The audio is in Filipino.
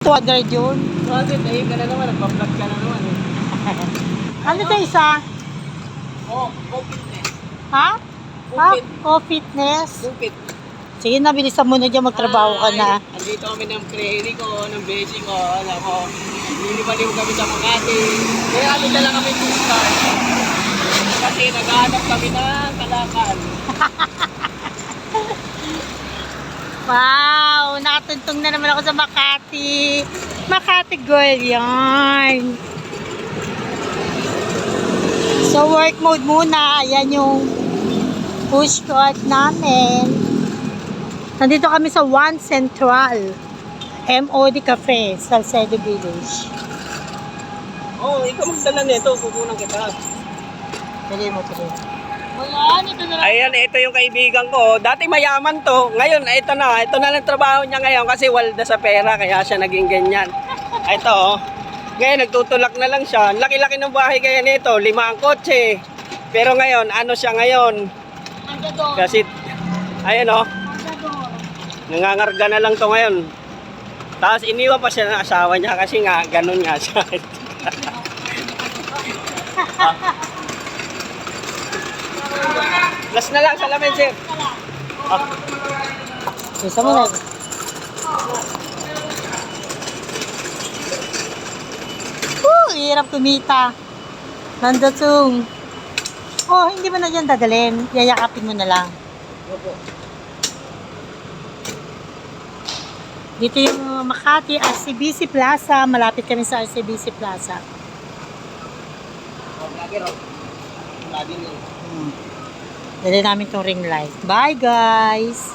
200 yun. Bakit? Ayun ka na naman. Nagpa-vlog ka na naman eh. Ano ito isa? Oh, co-fitness. Ha? Kupit. Co-fitness. Kupit. Sige na, bilisan mo na dyan. Magtrabaho ka na. Andito kami ng creary ko, ng basic ko. Alam mo, nilibaliw kami sa Makati. Kaya kami dala kami to start. Kasi naghahanap kami ng kalakal. Wow! Nakatuntong na naman ako sa Makati. Makati girl yan. So work mode muna. Ayan yung push cart namin. Nandito kami sa One Central. MOD Cafe, Salcedo Village. Oh, ikaw magdala nito. Kukunan kita. Pili mo, pili. Wala, ito na lang. Ayan, ito yung kaibigan ko. Dati mayaman to. Ngayon, ito na. Ito na lang trabaho niya ngayon kasi walda sa pera. Kaya siya naging ganyan. Ito, oh. Ngayon, nagtutulak na lang siya. Laki-laki ng bahay kaya nito. 5 ang kotse. Pero ngayon, ano siya ngayon? Andador. Kasi, ayan, oh. Andador. Nangangarga na lang to ngayon. Tapos, iniwan pa siya ng asawa niya kasi nga, ganun nga siya. Last na lang, salamin, sir. Ah. Isa mo na. Hirap kumita. Nandatung. Oh, hindi mo na dyan dadalhin. Yayakapin mo na lang. Dito yung Makati, RCBC Plaza. Malapit kami sa RCBC Plaza. Dali namin tong ring light. Bye, guys!